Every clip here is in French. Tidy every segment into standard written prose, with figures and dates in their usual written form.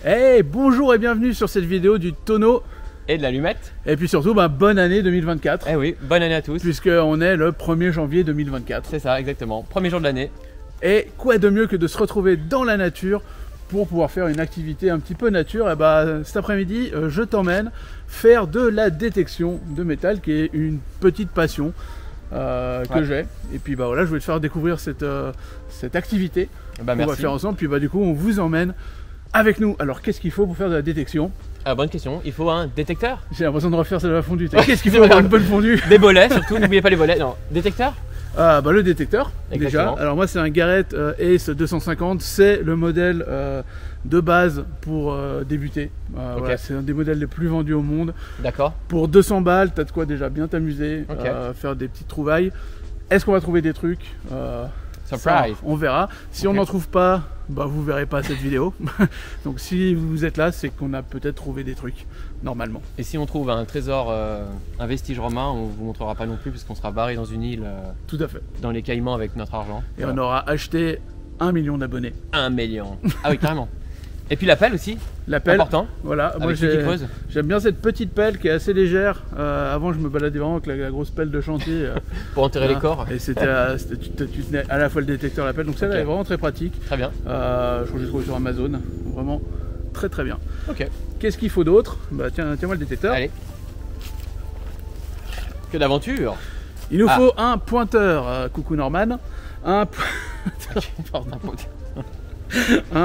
Hey, bonjour et bienvenue sur cette vidéo du tonneau et de l'allumette. Et puis surtout, bonne année 2024. Eh oui, bonne année à tous. Puisqu'on est le 1er janvier 2024. C'est ça, exactement. Premier jour de l'année. Et quoi de mieux que de se retrouver dans la nature pour pouvoir faire une activité un petit peu nature. Et cet après-midi, je t'emmène faire de la détection de métal, qui est une petite passion que j'ai. Et puis voilà, je vais te faire découvrir cette activité qu'on va faire ensemble. Puis du coup, on vous emmène avec nous. Alors, qu'est-ce qu'il faut pour faire de la détection? Bonne question, il faut un détecteur. J'ai l'impression de refaire celle de la fondue. Qu'est-ce qu'il faut pour avoir une bonne fondue? Des bolets surtout, n'oubliez pas les bolets. Non, détecteur. Le détecteur, exactement. Déjà. Alors moi, c'est un Garrett Ace 250. C'est le modèle de base pour débuter. Voilà, c'est un des modèles les plus vendus au monde. D'accord. Pour 200 balles, t'as de quoi déjà bien t'amuser, faire des petites trouvailles. Est-ce qu'on va trouver des trucs? Surprise. Ça, on verra. Si on n'en trouve pas, vous verrez pas cette vidéo. Donc si vous êtes là, c'est qu'on a peut-être trouvé des trucs, normalement. Et si on trouve un trésor, un vestige romain, on vous montrera pas non plus, puisqu'on sera barré dans une île. Tout à fait. Dans les Caïmans avec notre argent. Et on aura acheté 1 million d'abonnés. 1 million. Ah oui, carrément. Et puis la pelle aussi. La pelle. Important. Voilà. Moi j'aime bien cette petite pelle qui est assez légère. Avant je me baladais vraiment avec la grosse pelle de chantier. Pour enterrer les corps. Et tu tenais à la fois le détecteur et la pelle. Donc celle-là est vraiment très pratique. Très bien. Je crois que j'ai trouvé sur Amazon. Vraiment très très bien. Ok. Qu'est-ce qu'il faut d'autre? Tiens-moi le détecteur. Allez. Que d'aventure. Il nous faut un pointeur. Coucou Norman. Un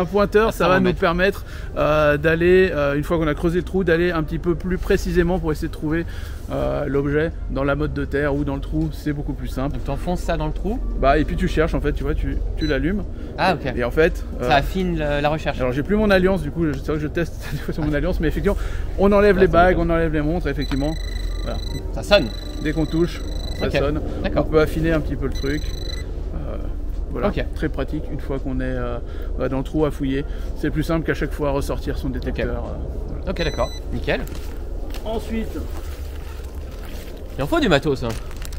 pointeur, ça va nous permettre d'aller, une fois qu'on a creusé le trou, d'aller un petit peu plus précisément pour essayer de trouver l'objet dans la motte de terre ou dans le trou. C'est beaucoup plus simple. Donc tu enfonces ça dans le trou. Et puis tu cherches, en fait, tu vois, tu l'allumes. Ah ok. Et en fait... ça affine la recherche. Alors j'ai plus mon alliance, du coup, c'est vrai que je teste des fois sur mon alliance, mais effectivement, on enlève les bagues, on enlève les montres, effectivement. Voilà. Ça sonne. Dès qu'on touche, ça sonne. On peut affiner un petit peu le truc. Voilà, très pratique une fois qu'on est dans le trou à fouiller. C'est plus simple qu'à chaque fois ressortir son détecteur. Voilà. Ok, d'accord, nickel. Ensuite, il en faut du matos. Hein.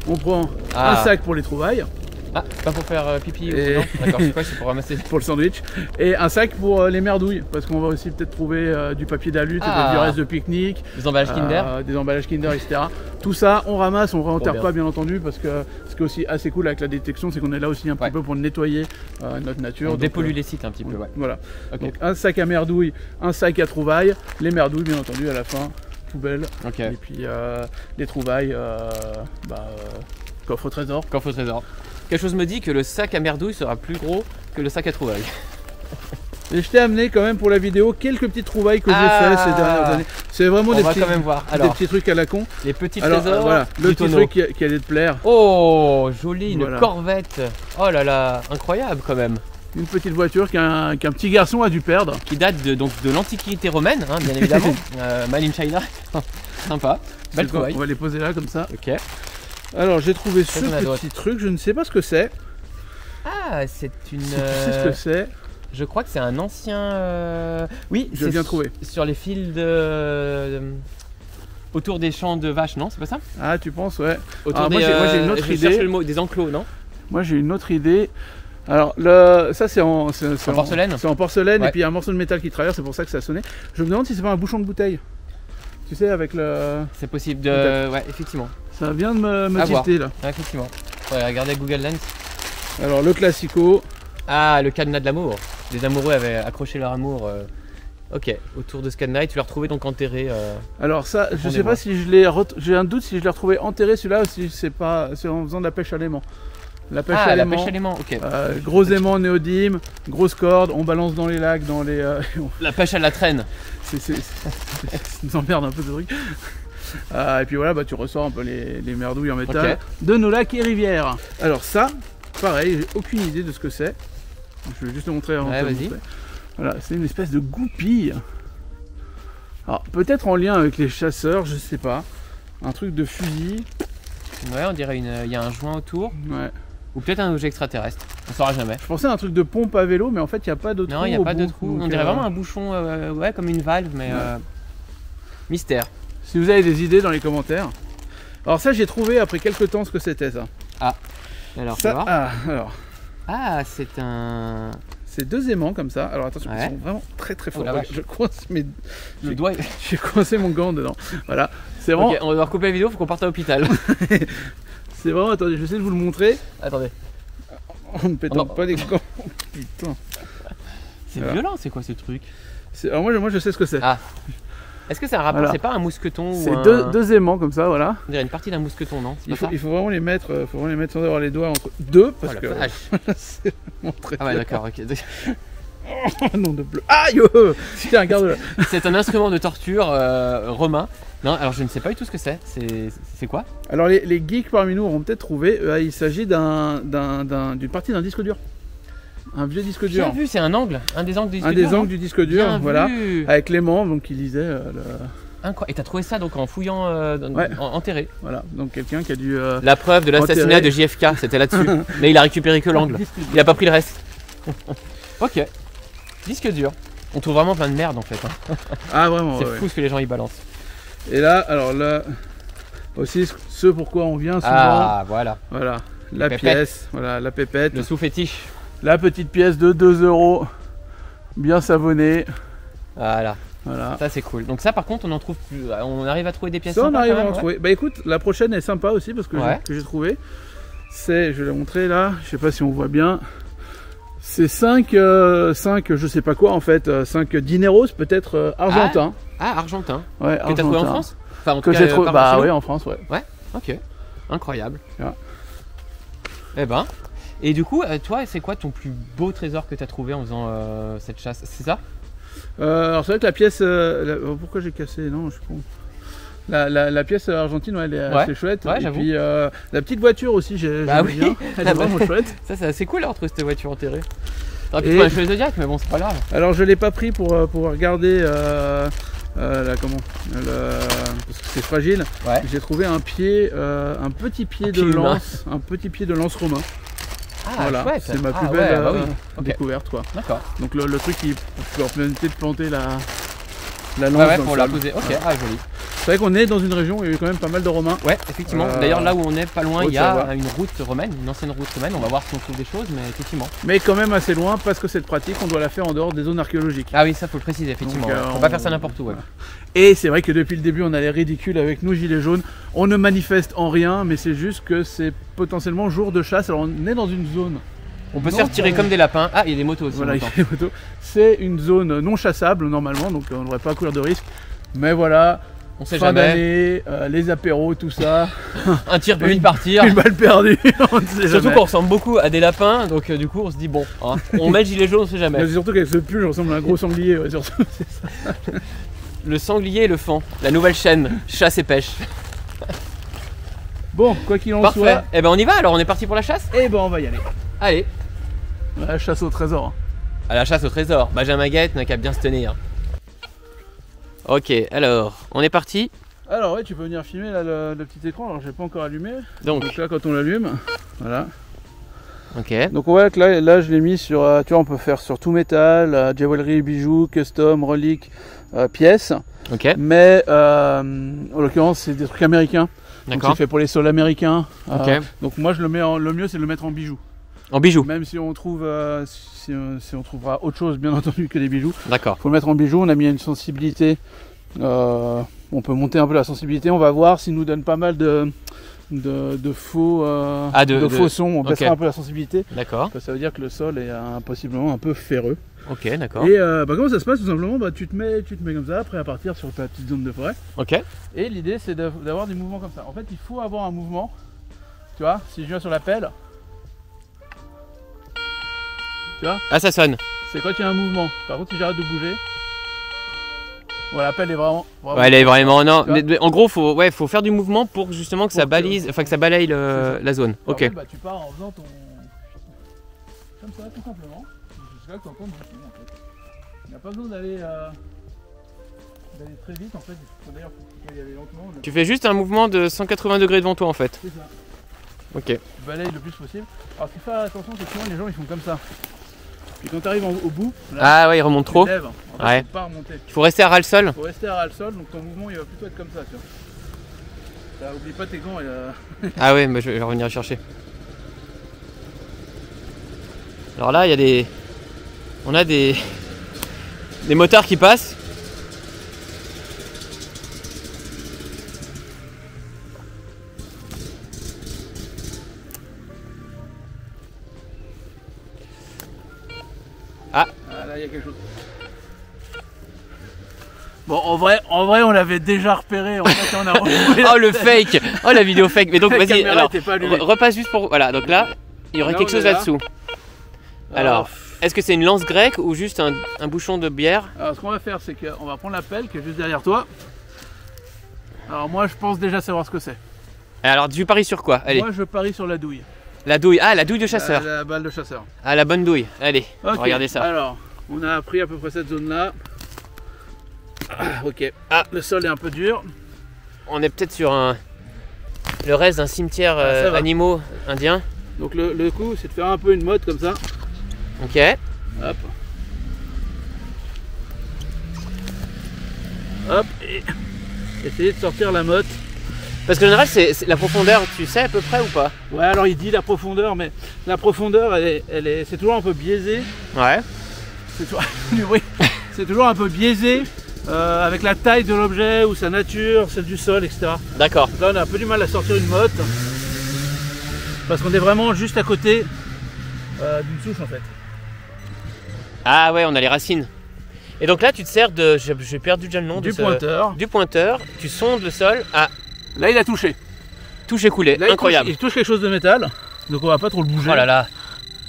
On prend un sac pour les trouvailles. Ah, pas pour faire pipi ou non? D'accord, c'est quoi? C'est pour ramasser. Pour le sandwich. Et un sac pour les merdouilles, parce qu'on va aussi peut-être trouver du papier d'alu, du reste de pique-nique. Des emballages Kinder. Des emballages Kinder, etc. Tout ça, on ramasse, on réenterre pas bien entendu, parce que ce qui est aussi assez cool avec la détection, c'est qu'on est là aussi un petit peu pour nettoyer notre nature. On dépollue les sites un petit peu, Voilà. Donc un sac à merdouilles, un sac à trouvailles, les merdouilles bien entendu à la fin, poubelle. Et puis les trouvailles, coffre au trésor. Coffre au trésor. Quelque chose me dit que le sac à merdouille sera plus gros que le sac à trouvailles. Et je t'ai amené quand même pour la vidéo quelques petites trouvailles que j'ai fait ces dernières années. C'est vraiment des petits trucs à la con. Les petits trésors. Voilà, le petit truc qui allait te plaire. Oh, joli, une Corvette. Oh là là, incroyable quand même. Une petite voiture qu'un petit garçon a dû perdre. Qui date de l'Antiquité romaine, hein, bien évidemment. Made in China. Sympa. Belle trouvaille. On va les poser là comme ça. Ok. Alors j'ai trouvé ce petit truc, je ne sais pas ce que c'est. Ah, c'est une... Tu sais ce que c'est? Je crois que c'est un ancien... Oui, je viens de trouver. Sur les fils autour des champs de vaches, non? C'est pas ça? Ah, tu penses, ouais. Moi j'ai une autre idée. Le mot, des enclos, non? Moi j'ai une autre idée. Alors ça c'est en porcelaine. C'est en porcelaine et puis il y a un morceau de métal qui traverse, c'est pour ça que ça a sonné. Je me demande si c'est pas un bouchon de bouteille. Tu sais, avec le... C'est possible de... Ouais, effectivement. Ça vient de me tilter là. Ouais, effectivement. Ouais, regardez Google Lens. Alors le classico. Ah, le cadenas de l'amour. Les amoureux avaient accroché leur amour autour de ce cadenas et tu l'as retrouvé donc enterré. Alors ça, je sais pas si je l'ai... J'ai un doute si je l'ai retrouvé enterré celui-là ou si c'est en faisant de la pêche à l'aimant. La pêche à l'aimant, ok. Gros aimant néodyme, grosse corde, on balance dans les lacs, dans les... La pêche à la traîne. Ça nous emmerde un peu ce truc. Et puis voilà, tu ressors un peu les merdouilles en métal de nos lacs et rivières. Alors ça, pareil, j'ai aucune idée de ce que c'est. Je vais juste te montrer. Vas-y. Voilà, c'est une espèce de goupille. Alors peut-être en lien avec les chasseurs, je sais pas. Un truc de fusil. Ouais, on dirait il y a un joint autour. Ouais. Ou peut-être un objet extraterrestre. On saura jamais. Je pensais à un truc de pompe à vélo, mais en fait il n'y a pas de trou. Non, il n'y a pas de trou. On dirait vraiment un bouchon, comme une valve, mais mystère. Si vous avez des idées dans les commentaires. Alors ça j'ai trouvé après quelques temps ce que c'était ça. Ah, alors ça, c'est un... c'est 2 aimants comme ça. Alors attention, Ouais. ils sont vraiment très très forts. la vache. Je coince mes... Le doigt. J'ai coincé mon gant dedans. Voilà, c'est vraiment... Ok, on va recouper la vidéo, faut qu'on parte à l'hôpital. C'est vraiment... Attendez, je vais essayer de vous le montrer. Attendez. En ne pétant Non. pas les gants. Putain. C'est Voilà. violent, c'est quoi ce truc? Alors moi je sais ce que c'est. Ah. Est-ce que c'est un rapport? Voilà. C'est pas un mousqueton ou C'est un... deux aimants comme ça, voilà. On dirait une partie d'un mousqueton, non? C'est pas ça Il faut vraiment les mettre, sans avoir les doigts entre deux parce Oh la que vache. c'est vraiment très. Ah ouais, d'accord, ok. Oh, nom de bleu. Aïe oh tiens, regarde-le. C'est un instrument de torture romain. Non, alors je ne sais pas du tout ce que c'est. C'est quoi? Alors les geeks parmi nous auront peut-être trouvé, il s'agit d'une partie d'un disque dur. Un vieux disque J'ai dur. vu, c'est un angle, un des angles du disque Un dur, des non? angles du disque dur, Bien voilà. vu. Avec Clément, donc qui lisait Incroyable. Et t'as trouvé ça donc en fouillant Ouais. enterré. voilà, donc quelqu'un qui a dû. La preuve de l'assassinat Enterré. de JFK, c'était là-dessus. Mais il a récupéré que l'angle. Il a pas pris le reste. Ok. Disque dur. On trouve vraiment plein de merde en fait. Hein. Ah vraiment. C'est ouais, fou ce que les gens y balancent. ouais. Et là, alors là aussi, ce pourquoi on vient souvent. Ah voilà. Voilà, la pépette. pièce, voilà, la pépette. Le sous-fétiche. La petite pièce de 2 €, bien savonnée. Voilà. Voilà. Ça c'est cool. Donc ça par contre on en trouve plus. On arrive à trouver des pièces Ça, on sympas, arrive quand à même, en ouais. trouver. Bah écoute, la prochaine est sympa aussi parce que Ouais. j'ai trouvé. C'est, je vais la montrer là, je sais pas si on voit bien. C'est 5, je sais pas quoi en fait, 5 dineros peut-être argentins. Ah argentin. Ouais, Que t'as trouvé en argentins. France? Enfin en tout Que cas, j'ai trouvé, par bah chez nous. oui, en France, ouais. Ok. Incroyable. Ouais. Eh ben. Et du coup, toi, c'est quoi ton plus beau trésor que t'as trouvé en faisant cette chasse? C'est ça? Alors c'est vrai que la pièce, pourquoi j'ai cassé? Non, je suis con. La pièce argentine, ouais, elle est Ouais. assez chouette. Ouais, Et j'avoue. puis la petite voiture aussi, Bah j'aime oui. bien. Elle est Ah bah. vraiment chouette. Ça, c'est assez cool, retrouver cette voiture enterrée. T'aurais pu Et- trouver un chevalier Zodiac, mais bon, c'est pas grave. Alors je l'ai pas pris pour regarder parce que c'est fragile. Ouais. J'ai trouvé un pied, un petit pied Un de pied humain. lance, un petit pied de lance romain. Ah, Voilà, chouette. c'est ma plus Ah, belle ouais, bah oui. Ok. découverte quoi. D'accord. Donc le truc qui peut permettre de planter la lance Ouais, ouais, dans pour le la sol. poser. Ok, Voilà. ah, joli. C'est vrai qu'on est dans une région où il y a eu quand même pas mal de Romains. Ouais, effectivement. D'ailleurs, là où on est, pas loin, il y Haute-Savoie. a une route romaine, une ancienne route romaine. On va voir si on trouve des choses, mais effectivement. Mais quand même assez loin parce que cette pratique on doit la faire en dehors des zones archéologiques. Ah oui, ça faut le préciser, effectivement. Donc, Faut pas faire ça n'importe où. Ouais. voilà. Et c'est vrai que depuis le début on a l'air ridicule avec nous gilets jaunes. On ne manifeste en rien mais c'est juste que c'est potentiellement jour de chasse. Alors on est dans une zone. On peut se Non, faire tirer pas- comme des lapins. Ah, il y a des motos aussi. Voilà, on il y a entend. des motos. C'est une zone non chassable normalement donc on ne devrait pas courir de risque. Mais voilà, On sait fin jamais. d'année, les apéros, tout ça. Un tir peut vite partir. Une balle perdue, on ne sait Surtout jamais. qu'on ressemble beaucoup à des lapins, donc du coup on se dit bon, hein, on met le gilet jaune, on sait jamais. Mais surtout qu'avec ce pull, je ressemble à un gros sanglier. Ouais, surtout, c'est ça. Le sanglier et le fan, la nouvelle chaîne, chasse et pêche. Bon, quoi qu'il en Parfait. soit, Et ben on y va alors, on est parti pour la chasse. eh ben on va y aller. Allez, La chasse au trésor. à la chasse au trésor. Benjamin Guette n'a qu'à bien se tenir. Ok, alors, on est parti. Alors ouais, tu peux venir filmer là, le petit écran. Alors j'ai pas encore allumé. Donc, Donc là, quand on l'allume, voilà. ok. Donc on voit que là je l'ai mis sur, tu vois, on peut faire sur tout métal, jewelry, bijoux, custom, reliques, pièces. Ok, Mais en l'occurrence c'est des trucs américains. Donc d'accord. c'est fait pour les sols américains. Ok. Donc moi je le mets le mieux c'est de le mettre en bijoux. En bijoux. Même si on trouve si on trouvera autre chose bien entendu que des bijoux. D'accord. Faut le mettre en bijoux. On a mis une sensibilité. On peut monter un peu la sensibilité. On va voir s'il nous donne pas mal de faux de faux sons. On baissera ok. un peu la sensibilité. D'accord. Ça veut dire que le sol est possiblement un peu ferreux. Ok, d'accord. Et comment ça se passe tout simplement, tu te mets comme ça, après à partir sur ta petite zone de forêt. Ok. Et l'idée c'est d'avoir des mouvements comme ça. En fait il faut avoir un mouvement. Tu vois, si je viens sur la pelle, tu vois, Ah, ça sonne. c'est quand il y a un mouvement. Par contre si j'arrête de bouger, voilà, la pelle est vraiment Ouais, elle est vraiment. Non, Tu vois mais en gros, faut faire du mouvement pour justement que ça Pour que- balise, enfin que ça balaye C'est ça. la zone. Par Ok. contre, tu pars en faisant ton. Comme ça, tout simplement. Jusqu'à que tu entends du son en fait. Il n'y a pas besoin d'aller très vite en fait. D'ailleurs, il faut y aller lentement. Tu fais juste un mouvement de 180 degrés devant toi en fait. C'est ça. Ok. Tu balayes le plus possible. Alors, ce qu'il faut faire attention, c'est que souvent les gens ils font comme ça. Puis quand tu arrives au bout, là, Ah ouais, il remonte tu trop. te lèves. En fait, Ouais. faut pas remonter. Il faut rester à ras le sol. Il faut rester à ras le sol, donc ton mouvement il va plutôt être comme ça. Tu vois. Oublie pas tes gants. Ah ouais, bah je vais revenir chercher. Alors là, il y a des On a des motards qui passent. Ah, là il y a quelque chose. Bon, en vrai, on l'avait déjà repéré. En fait, on a retrouvé oh le fake. Oh la vidéo fake. Mais donc vas-y, alors pas repasse juste pour. Voilà, donc là, il y aurait quelque chose là-dessous. Alors, est-ce que c'est une lance grecque ou juste un bouchon de bière? Alors, ce qu'on va faire, c'est qu'on va prendre la pelle qui est juste derrière toi. Alors, moi, je pense déjà savoir ce que c'est. Alors, tu paries sur quoi? Allez. Moi, je parie sur la douille. La douille. Ah, la douille de chasseur. La balle de chasseur. Ah, la bonne douille. Allez, okay. Regardez ça. Alors, on a pris à peu près cette zone-là. Ok. Ah, le sol est un peu dur. On est peut-être sur le reste d'un cimetière animaux indiens. Donc, le coup, c'est de faire un peu une motte comme ça. Ok. Hop. Hop. Et essayer de sortir la motte. Parce que en général, c'est la profondeur, tu sais à peu près ou pas? Ouais, alors il dit la profondeur, mais la profondeur, c'est toujours un peu biaisé. Ouais. C'est toujours un peu biaisé avec la taille de l'objet ou sa nature, celle du sol, etc. D'accord. Là, on a un peu du mal à sortir une motte parce qu'on est vraiment juste à côté d'une souche en fait. Ah ouais, on a les racines. Et donc là, tu te sers de, j'ai perdu déjà le nom, du pointeur. Du pointeur. Tu sondes le sol. Ah. Là, il a touché. Touche écoulé, là, incroyable. Il touche quelque chose de métal, donc on va pas trop le bouger. Oh là là,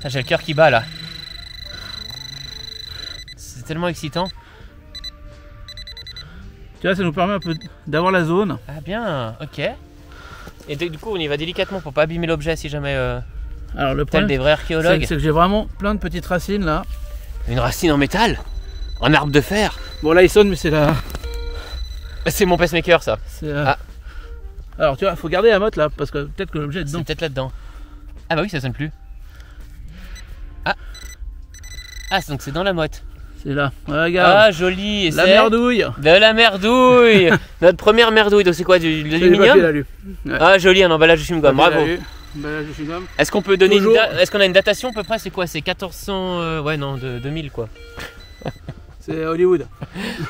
j'ai le cœur qui bat là. C'est tellement excitant. Tu vois, ça nous permet un peu d'avoir la zone. Ah bien, ok. Et du coup, on y va délicatement pour pas abîmer l'objet si jamais. Alors le problème, des vrais archéologues. C'est que j'ai vraiment plein de petites racines là. Une racine en métal, en arbre de fer. Bon là, il sonne, mais c'est là. C'est mon pacemaker ça. Ah. Alors tu vois, faut garder la motte là, parce que peut-être que l'objet est dedans. C'est peut-être là-dedans. Ah bah oui, ça sonne plus. Ah. Ah, donc c'est dans la motte. C'est là. Ouais, regarde. Ah, joli. Et la merdouille. De la merdouille. Notre première merdouille. Donc c'est quoi, de l'aluminium? Ouais. Ah, joli, un emballage de chewing-gum. Bravo. Emballage de chewing-gum. Est-ce qu'on peut donner est-ce qu'on a une datation à peu près? C'est quoi? C'est 1400. Ouais, non, de 2000 quoi. C'est Hollywood.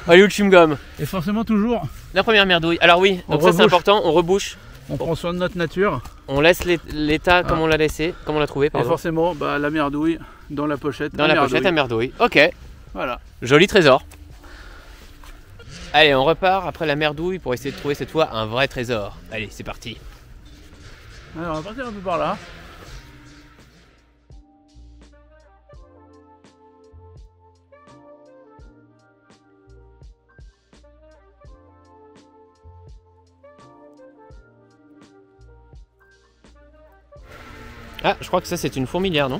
Hollywood chewing-gum. Et forcément toujours. La première merdouille. Alors oui, donc ça c'est important, on rebouche. On prend soin de notre nature. On laisse l'état comme on l'a laissé, comme on l'a trouvé. Pardon. Et forcément, bah, la merdouille dans la pochette. Dans la pochette à merdouille. Ok. Voilà. Joli trésor. Allez, on repart après la merdouille pour essayer de trouver cette fois un vrai trésor. Allez, c'est parti. Alors, on va partir un peu par là. Ah, je crois que ça c'est une fourmilière, non?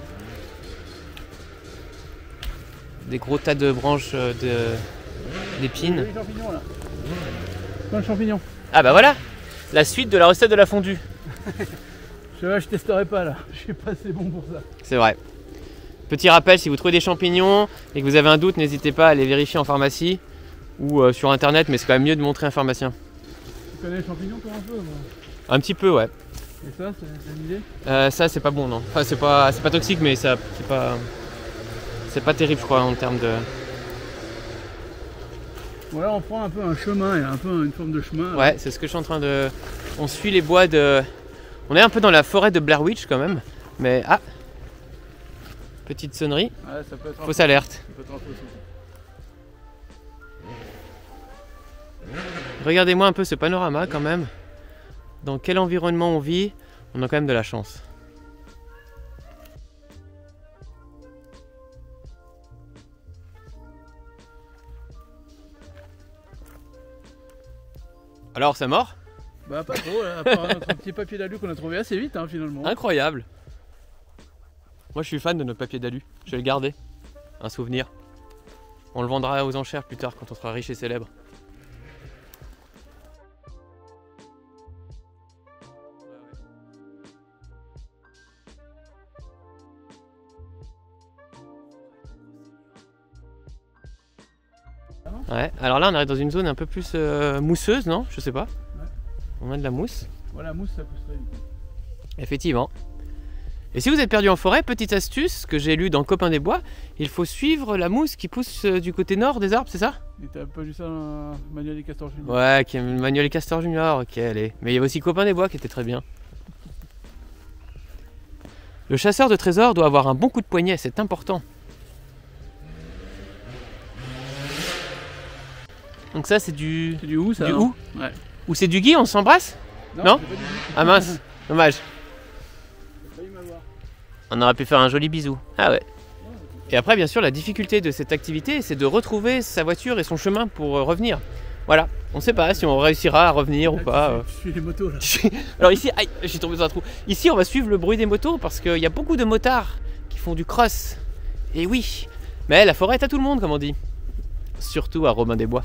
Des gros tas de branches d'épines. Les champignons là. Plein de champignons. Ah bah voilà, la suite de la recette de la fondue. Je testerai pas là, je suis pas assez bon pour ça. C'est vrai. Petit rappel, si vous trouvez des champignons et que vous avez un doute, n'hésitez pas à les vérifier en pharmacie ou sur internet, mais c'est quand même mieux de montrer un pharmacien. Tu connais les champignons toi un peu moi? Un petit peu, ouais. Et ça, c'est une idée? Ça c'est pas bon, non. Enfin c'est pas toxique, mais ça c'est pas terrible je crois en termes de... Voilà, on prend un peu un chemin, il y a un peu une forme de chemin. Ouais, c'est ce que je suis en train de... On suit les bois de... On est un peu dans la forêt de Blair Witch quand même, mais ah, petite sonnerie. Ouais, ça peut être fausse alerte. Ça peut être un faux souci. Regardez-moi un peu ce panorama quand même. Dans quel environnement on vit, on a quand même de la chance. Alors, c'est mort? Bah pas trop, à part notre petit papier d'alu qu'on a trouvé assez vite hein, finalement. Incroyable. Moi je suis fan de notre papier d'alu, je vais le garder. Un souvenir. On le vendra aux enchères plus tard quand on sera riche et célèbre. Ouais, alors là on arrive dans une zone un peu plus mousseuse, non? Je sais pas. Ouais. On a de la mousse. Voilà, mousse ça pousse très vite. Effectivement. Et si vous êtes perdu en forêt, petite astuce que j'ai lu dans Copain des Bois, il faut suivre la mousse qui pousse du côté nord des arbres, c'est ça? Et t'as pas lu ça dans Manuel et Castor Junior? Ouais, qui est Manuel et Castor Junior, ok, allez. Mais il y avait aussi Copain des Bois qui était très bien. Le chasseur de trésors doit avoir un bon coup de poignet, c'est important. Donc ça c'est du... C'est du hou ça? Du non hou? Ouais. Ou c'est du gui, on s'embrasse? Non c'est pas du hou. Ah mince, dommage. T'as failli m'avoir. On aurait pu faire un joli bisou. Ah ouais. Et après, bien sûr, la difficulté de cette activité, c'est de retrouver sa voiture et son chemin pour revenir. Voilà. On ne sait pas si on réussira à revenir ou pas. Je suis les motos là. Alors ici, aïe, j'ai tombé dans un trou. Ici, on va suivre le bruit des motos parce qu'il y a beaucoup de motards qui font du cross. Et oui. Mais la forêt est à tout le monde, comme on dit. Surtout à Robin des Bois.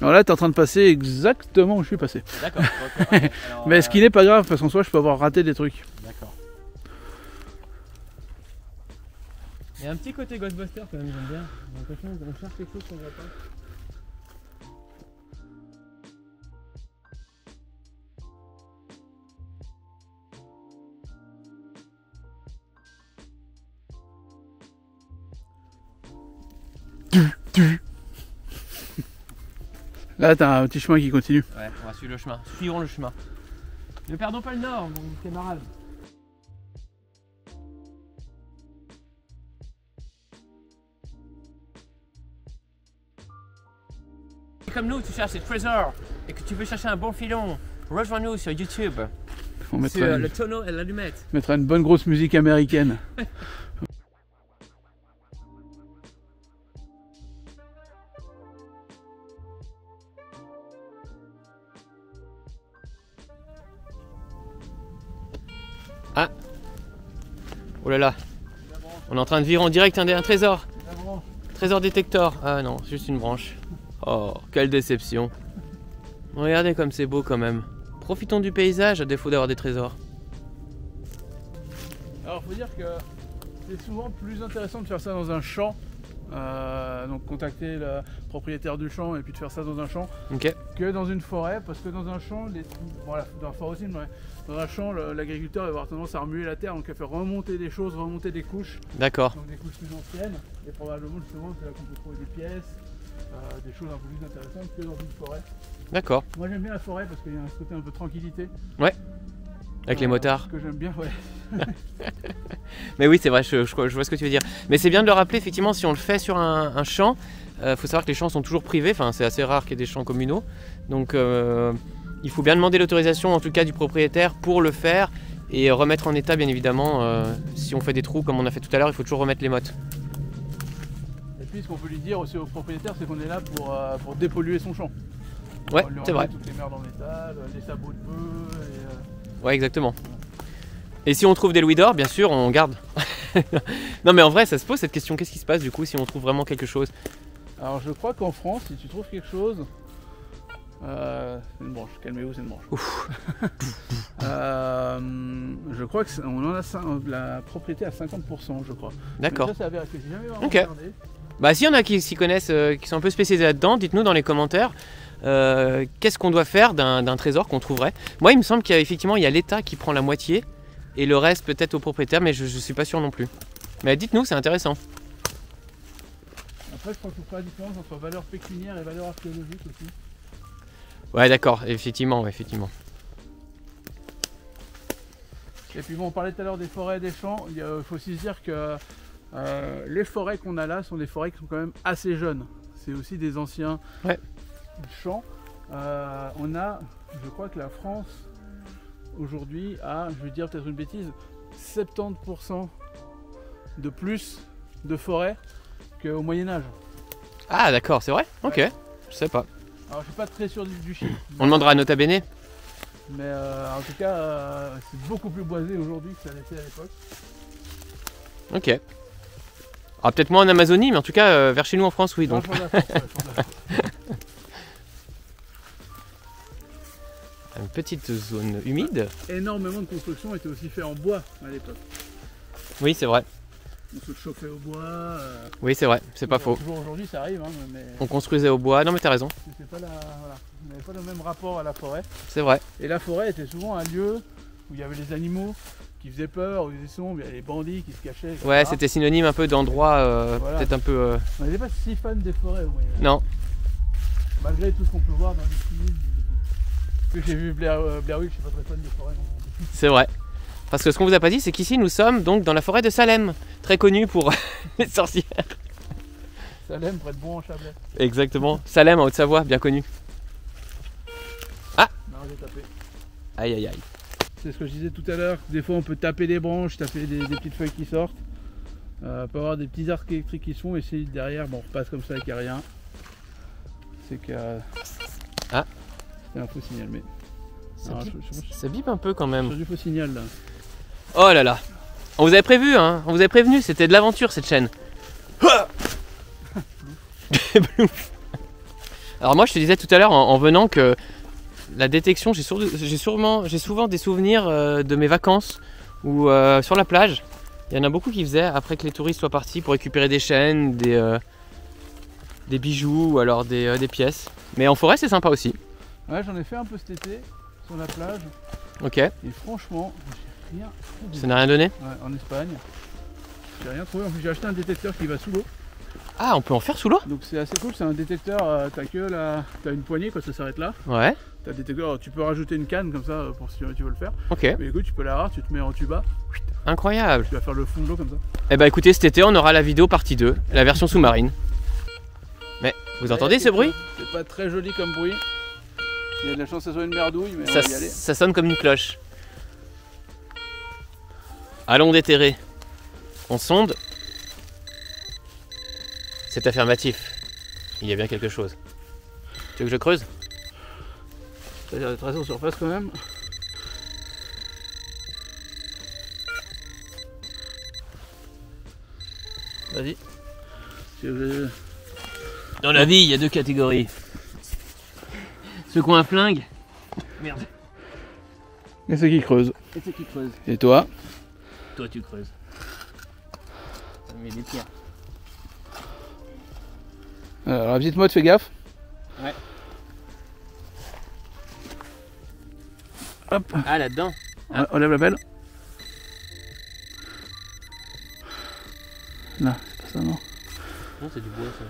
Alors là, t'es en train de passer exactement où je suis passé. D'accord. Mais ce qui n'est pas grave, parce qu'en soi, je peux avoir raté des trucs. D'accord. Il y a un petit côté Ghostbuster quand même, j'aime bien. J'ai l'impression qu'on cherche quelque chose qu'on voit pas. Là, t'as un petit chemin qui continue. Ouais, on va suivre le chemin. Suivons le chemin. Ne perdons pas le nord, mon camarade. Comme nous, tu cherches des trésors et que tu veux chercher un bon filon, rejoins-nous sur YouTube. On mettra, Sur le tonneau et l'allumette. mettra une bonne grosse musique américaine. Ah. Oh là là. On est en train de vivre en direct un trésor. Trésor détector. Ah non, juste une branche. Oh, quelle déception. Regardez comme c'est beau quand même. Profitons du paysage à défaut d'avoir des trésors. Alors, faut dire que c'est souvent plus intéressant de faire ça dans un champ. Donc contacter le propriétaire du champ et puis de faire ça dans un champ Ok. que dans une forêt, parce que dans un champ, voilà, dans la forêt aussi, mais dans un champ, l'agriculteur va avoir tendance à remuer la terre, donc à faire remonter des choses, remonter des couches, D'accord. donc des couches plus anciennes, et probablement justement c'est là qu'on peut trouver des pièces, des choses un peu plus intéressantes que dans une forêt. D'accord. Moi j'aime bien la forêt parce qu'il y a ce côté un peu tranquillité. Avec les motards. Que j'aime bien, ouais. Mais oui, c'est vrai, je vois ce que tu veux dire. Mais c'est bien de le rappeler, effectivement, si on le fait sur un champ, faut savoir que les champs sont toujours privés, enfin c'est assez rare qu'il y ait des champs communaux. Donc il faut bien demander l'autorisation, en tout cas du propriétaire, pour le faire et remettre en état, bien évidemment. Si on fait des trous, comme on a fait tout à l'heure, il faut toujours remettre les mottes. Et puis ce qu'on peut lui dire aussi au propriétaire, c'est qu'on est là pour dépolluer son champ. Ouais, Lui c'est vrai. enlever toutes les merdes en métal, les sabots de bœuf et... Ouais, exactement. Et si on trouve des louis d'or, bien sûr, on garde. Non mais en vrai, ça se pose cette question, qu'est-ce qui se passe du coup si on trouve vraiment quelque chose? Alors je crois qu'en France, si tu trouves quelque chose... c'est une branche, calmez-vous, c'est une branche. Je crois qu'on en a la propriété à 50%, je crois. D'accord. Mais ça, c'est à vérifier. J'ai jamais vraiment Ok. regardé. Bah s'il y en a qui s'y connaissent, qui sont un peu spécialisés là-dedans, dites-nous dans les commentaires qu'est-ce qu'on doit faire d'un trésor qu'on trouverait. Moi il me semble qu'effectivement il y a l'État qui prend la moitié et le reste peut-être au propriétaire, mais je suis pas sûr non plus. Mais dites-nous, c'est intéressant. Après je crois qu'il faut faire la différence entre valeur pécuniaire et valeur archéologique aussi. Ouais d'accord, effectivement, ouais, effectivement. Et puis bon, on parlait tout à l'heure des forêts et des champs, il faut aussi se dire que les forêts qu'on a là sont des forêts qui sont quand même assez jeunes. C'est aussi des anciens champs. On a, je crois que la France aujourd'hui a, je vais dire peut-être une bêtise, 70% de plus de forêts qu'au Moyen-Âge. Ah d'accord, c'est vrai? Ok, je sais pas. Alors je suis pas très sûr du chiffre. On demandera à Nota Bene. Mais en tout cas, c'est beaucoup plus boisé aujourd'hui que ça l'était à l'époque. Ok. Alors peut-être moins en Amazonie, mais en tout cas vers chez nous en France, oui. Donc. Non, je vois la France, ouais, je vois la France. Une petite zone humide. Énormément de constructions étaient aussi faites en bois à l'époque. Oui, c'est vrai. On se chauffait au bois. Oui, c'est vrai, c'est pas faux. Toujours aujourd'hui, ça arrive, hein, mais On construisait au bois. Non, mais t'as raison. c'était pas voilà. On n'avait pas le même rapport à la forêt. C'est vrai. Et la forêt était souvent un lieu où il y avait les animaux qui faisaient peur, où ils étaient sombres, il y avait les bandits qui se cachaient. etc. Ouais, c'était synonyme un peu d'endroit, Voilà. peut-être un peu. On n'était pas si fan des forêts, ouais. Non. Malgré tout ce qu'on peut voir dans les films. Parce que j'ai vu Blair Witch, je suis pas très fan des forêts non plus. C'est vrai. Parce que ce qu'on vous a pas dit, c'est qu'ici nous sommes donc dans la forêt de Salem, très connue pour les sorcières. Salem, près de Bourg-en-Chablais. Exactement. Salem en Haute-Savoie, bien connu. Non, j'ai tapé. Aïe aïe aïe. C'est ce que je disais tout à l'heure. Des fois, on peut taper des branches, taper des petites feuilles qui sortent. On peut avoir des petits arcs électriques qui se font. Et si derrière, bon, on repasse comme ça et qu'il n'y a rien, c'est que. Ah. C'est un faux signal, mais. Ça bip un peu quand même. Sur du faux signal là. Oh là là. On vous avait prévu, hein. On vous avait prévenu, c'était de l'aventure cette chaîne. Alors moi je te disais tout à l'heure en venant que la détection, j'ai souvent des souvenirs de mes vacances ou sur la plage. Il y en a beaucoup qui faisaient après que les touristes soient partis pour récupérer des chaînes, des bijoux ou alors des pièces. Mais en forêt c'est sympa aussi. Ouais, j'en ai fait un peu cet été sur la plage. Ok. Et franchement, j'ai rien trouvé. Ça n'a rien donné? Ouais, en Espagne. J'ai rien trouvé. En plus, j'ai acheté un détecteur qui va sous l'eau. Ah, on peut en faire sous l'eau? Donc c'est assez cool, c'est un détecteur, t'as que là, t'as une poignée quand ça s'arrête là. Ouais. T'as un détecteur, alors, tu peux rajouter une canne comme ça pour si tu veux le faire. Ok. Mais écoute, tu peux l'avoir, tu te mets en tuba, Incroyable. tu vas faire le fond de l'eau comme ça. Eh bah écoutez, cet été on aura la vidéo partie 2, la version sous-marine. Mais vous entendez ce bruit? C'est pas très joli comme bruit. Il y a de la chance que ça soit une merdouille, mais on va y aller. Ça sonne comme une cloche. Allons déterrer. On sonde. C'est affirmatif. Il y a bien quelque chose. Tu veux que je creuse? C'est-à-dire d'être assez en surface quand même. Vas-y. Dans la vie, il y a deux catégories. Ceux qui ont un flingue. Merde. Et ceux qui creusent. Et ceux qui creusent. Et toi? Toi, tu creuses. Ça met des pierres. Alors la petite mode, fais gaffe. Ouais. Hop. Ah, là-dedans. On lève la pelle. Là, c'est pas ça, non? Non, c'est du bois, ça.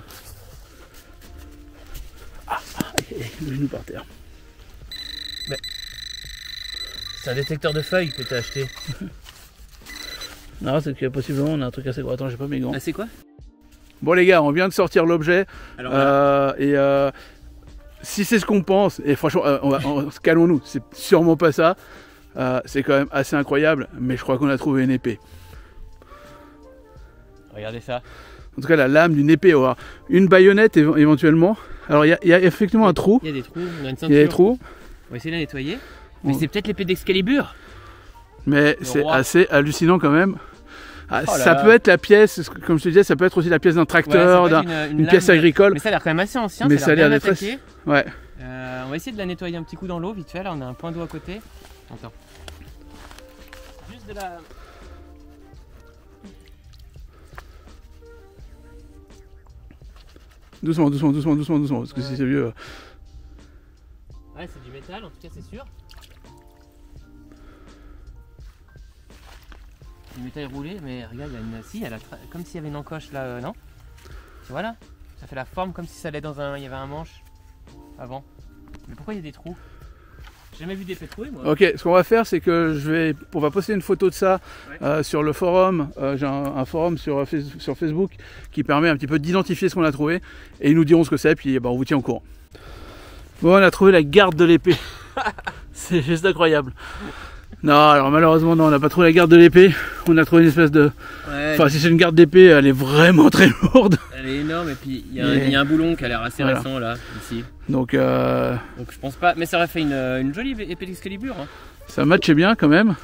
Le genou par terre. C'est un détecteur de feuilles que t'as acheté. Non, c'est que possiblement on a un truc assez gros. Attends, j'ai pas mes gants. Ah, c'est quoi? Bon les gars, on vient de sortir l'objet. Si c'est ce qu'on pense, et franchement, calmons-nous, c'est sûrement pas ça. C'est quand même assez incroyable, mais je crois qu'on a trouvé une épée. Regardez ça. En tout cas, la lame d'une épée, aura une baïonnette éventuellement. Alors il y a effectivement un trou. Il y a des trous, on a une ceinture. Il y a des trous. On va essayer de la nettoyer. Mais c'est peut-être l'épée d'Excalibur. Mais c'est assez hallucinant quand même. Oh ça peut être la pièce, comme je te disais, ça peut être aussi la pièce d'un tracteur, une pièce agricole. Mais ça a l'air quand même assez ancien, mais ça a l'air bien très... attaqué. Ouais. On va essayer de la nettoyer un petit coup dans l'eau, vite fait. Là, on a un point d'eau à côté. Attends. Juste de la... Doucement, parce que si c'est vieux... Ouais, c'est du métal, en tout cas, c'est sûr. Le métal est roulé, mais regarde, il y a une... Si, comme s'il y avait une encoche là, non? Tu vois là? Ça fait la forme comme si ça allait dans un... Il y avait un manche avant. Mais pourquoi il y a des trous? J'ai jamais vu d'épée trouée, moi. Ok, ce qu'on va faire, c'est que on va poster une photo de ça sur le forum. J'ai un forum sur Facebook qui permet un petit peu d'identifier ce qu'on a trouvé. Et ils nous diront ce que c'est, puis on vous tient au courant. Bon, on a trouvé la garde de l'épée. C'est juste incroyable. Non, alors malheureusement, non, on n'a pas trouvé la garde de l'épée. On a trouvé une espèce de... Ouais, enfin, si c'est une garde d'épée, elle est vraiment très lourde. Elle est énorme, et puis il y a un boulon qui a l'air assez récent là, ici. Donc je pense pas, mais ça aurait fait une jolie épée d'Excalibur. Hein. Ça matchait bien quand même.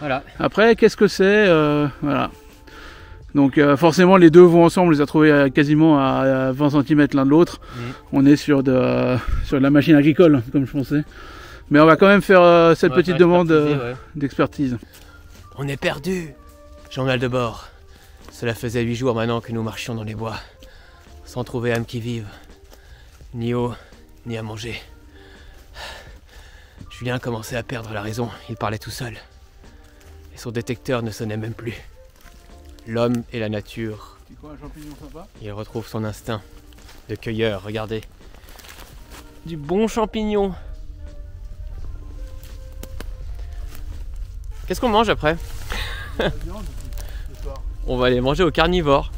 Voilà. Après, qu'est-ce que c'est voilà. Donc forcément, les deux vont ensemble. On les a trouvés quasiment à 20 cm l'un de l'autre. On est sur de la machine agricole, comme je pensais. Mais on va quand même faire cette petite demande d'expertise. On est perdu. Journal de bord. Cela faisait 8 jours maintenant que nous marchions dans les bois, sans trouver âme qui vive, ni eau, ni à manger. Julien commençait à perdre la raison, il parlait tout seul. Et son détecteur ne sonnait même plus. L'homme et la nature. C'est quoi, un champignon sympa? Il retrouve son instinct de cueilleur, regardez. Du bon champignon. Qu'est-ce qu'on mange après? La viande, ce soir. On va aller manger au carnivore.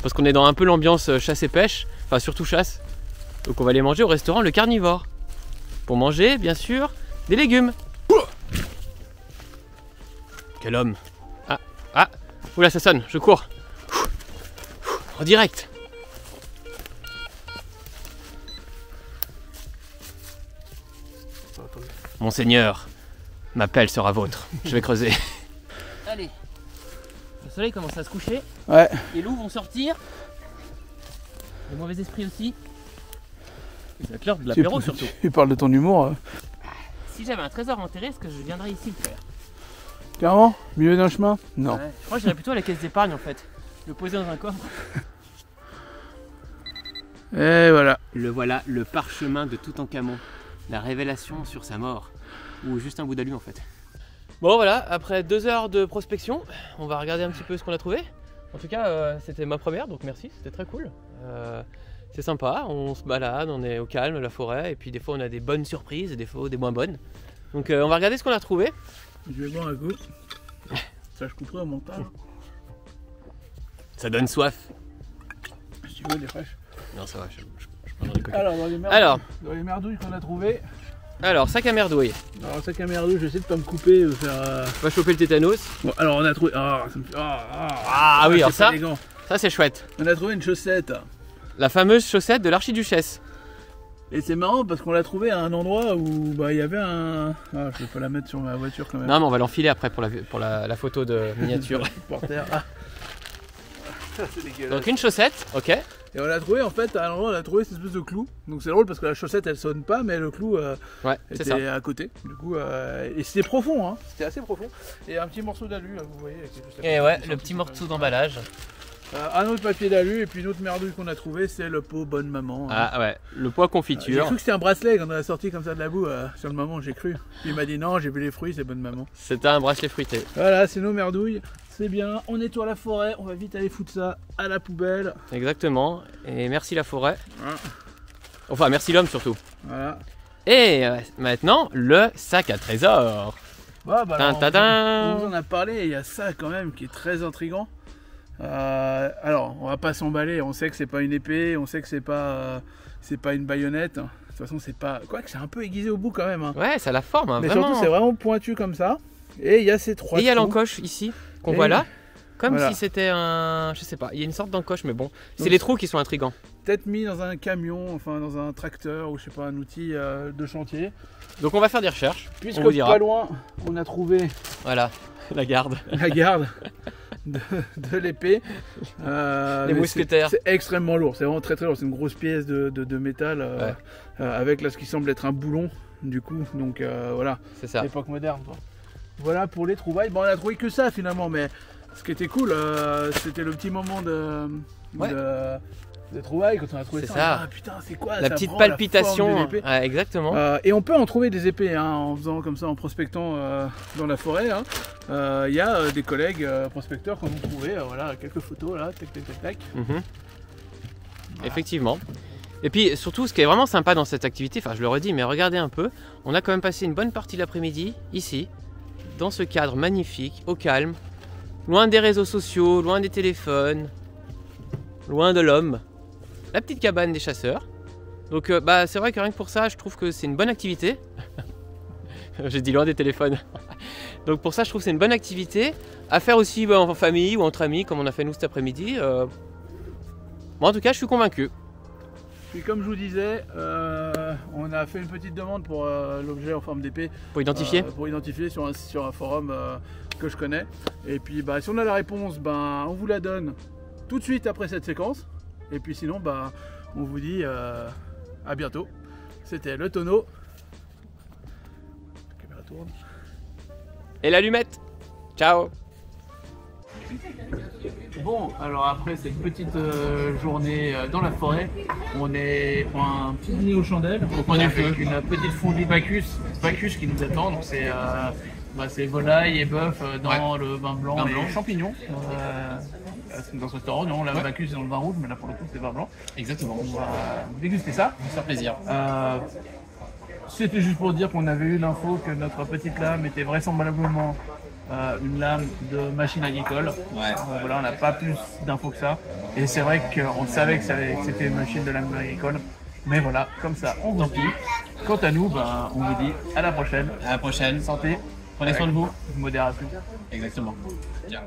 Parce qu'on est dans un peu l'ambiance chasse et pêche. Enfin surtout chasse. Donc on va aller manger au restaurant le carnivore. Pour manger, bien sûr, des légumes. Quel homme. Ah, oula ça sonne, je cours. En direct. Monseigneur, ma pelle sera vôtre. Je vais creuser. Allez, le soleil commence à se coucher. Ouais. Les loups vont sortir. Les mauvais esprits aussi. Ça va être l'heure de l'apéro surtout. Tu parles de ton humour. Si j'avais un trésor enterré, est-ce que je viendrais ici le faire? Carrément? Milieu d'un chemin? Non. Ouais. Je crois que j'irais plutôt à la caisse d'épargne en fait. Le poser dans un coffre. Et voilà. Le voilà, le parchemin de Toutankhamon. La révélation sur sa mort. Ou juste un bout d'alu en fait. Bon voilà, après 2 heures de prospection, on va regarder un petit peu ce qu'on a trouvé. En tout cas, c'était ma première, donc merci, c'était très cool. C'est sympa, on se balade, on est au calme, la forêt, et puis des fois on a des bonnes surprises et des fois des moins bonnes. Donc on va regarder ce qu'on a retrouvé. Je vais boire un coup. Ça, je couperai au montage. Ça donne soif. Si tu veux, des fraîches. Non, ça va, je prendrai des coquilles. Alors, dans les merdouilles qu'on a trouvées. Alors, sac à merdouille. Alors, sac à merdouille, j'essaie de pas me couper, de faire. On va choper le tétanos. Bon, alors, on a trouvé. Ah oui, alors ça c'est chouette. On a trouvé une chaussette. La fameuse chaussette de l'archiduchesse. Et c'est marrant parce qu'on l'a trouvé à un endroit où bah, il y avait un. Ah, je vais pas la mettre sur ma voiture quand même. Non, mais on va l'enfiler après pour la photo de miniature. Par terre. Ah. C'est dégueulasse. Donc une chaussette, ok. Et on l'a trouvé en fait, à un endroit on a trouvé cette espèce de clou. Donc c'est drôle parce que la chaussette elle sonne pas, mais le clou Ouais, était à côté. Du coup, et c'était profond, hein. C'était assez profond. Et un petit morceau d'alu, vous voyez. Et ouais, le petit morceau d'emballage. Un autre papier d'alu et puis une autre merdouille qu'on a trouvé, c'est le pot bonne maman. Ah ouais, le pot à J'ai confiture. cru que c'était un bracelet quand on a sorti comme ça de la boue sur le maman, j'ai cru. Puis il m'a dit non, j'ai vu les fruits, c'est bonne maman. C'était un bracelet fruité. Voilà, c'est nos merdouilles. C'est bien, on nettoie la forêt, on va vite aller foutre ça à la poubelle. Exactement, et merci la forêt. Voilà. Enfin, merci l'homme surtout. Voilà. Et maintenant, le sac à trésor. Bah, Tadam. on vous en a parlé, il y a ça quand même qui est très intriguant. Alors, on va pas s'emballer, on sait que c'est pas une épée, on sait que c'est pas une baïonnette. De toute façon, c'est pas. Quoique, c'est un peu aiguisé au bout quand même. Hein. Ouais, ça a la forme, hein, Mais vraiment. surtout, c'est vraiment pointu comme ça. Et il y a ces trois. Et il y a trous. l'encoche ici, qu'on voit là. Comme voilà. si c'était un. Je sais pas, il y a une sorte d'encoche, mais bon. C'est Donc, les trous qui sont intrigants. Peut-être mis dans un camion, enfin dans un tracteur ou je sais pas, un outil de chantier. Donc on va faire des recherches. Puisque on vous dira. pas loin, on a trouvé Voilà, la garde. la garde de l'épée. Les mousquetaires. C'est extrêmement lourd, c'est vraiment très très lourd. C'est une grosse pièce de métal avec là ce qui semble être un boulon du coup. Donc voilà, C'est ça. l'époque moderne. Quoi. Voilà pour les trouvailles. Bon, on a trouvé que ça finalement, mais ce qui était cool, c'était le petit moment de trouvailles quand on a trouvé C'est ça. ça. Ah putain, c'est quoi La ça petite prend la palpitation. forme de l'épée. Ouais, exactement. Et on peut en trouver des épées hein, en faisant comme ça, en prospectant dans la forêt. Il y a des collègues prospecteurs qui en ont trouvé. Voilà, quelques photos là, tac tac tac tac. Mhm. Voilà. Effectivement. Et puis surtout, ce qui est vraiment sympa dans cette activité, enfin je le redis, mais regardez un peu, on a quand même passé une bonne partie de l'après-midi ici, dans ce cadre magnifique, au calme, loin des réseaux sociaux, loin des téléphones, loin de l'homme. La petite cabane des chasseurs. Donc bah c'est vrai que rien que pour ça, je trouve que c'est une bonne activité. J'ai dit loin des téléphones. Donc pour ça, je trouve que c'est une bonne activité à faire aussi en famille ou entre amis, comme on a fait nous cet après-midi. Bon, en tout cas, je suis convaincu. Puis comme je vous disais, on a fait une petite demande pour l'objet en forme d'épée. Pour identifier. Pour identifier sur un forum que je connais. Et puis bah, si on a la réponse, on vous la donne tout de suite après cette séquence. Et puis sinon, on vous dit à bientôt. C'était le tonneau. La caméra tourne. Et l'allumette. Ciao. Bon, alors après cette petite journée dans la forêt, on est pour un petit dîner aux chandelles, Au coin du feu. avec une petite fondue Bacchus qui nous attend. Donc c'est volaille et bœuf dans le vin blanc Vin et blanc. champignons. Dans ce restaurant, non, la Bacchus est dans le vin rouge, mais là pour le coup c'est vin blanc. Exactement. On va déguster ça. Ça fait plaisir. C'était juste pour dire qu'on avait eu l'info que notre petite lame était vraisemblablement une lame de machine agricole. Ouais. Voilà, on n'a pas plus d'infos que ça. Et c'est vrai qu'on savait que c'était une machine de lame agricole. Mais voilà, comme ça, on vous dit. Quant à nous, on vous dit à la prochaine. À la prochaine. Santé, Prenez soin de vous. modération. Exactement. Ciao.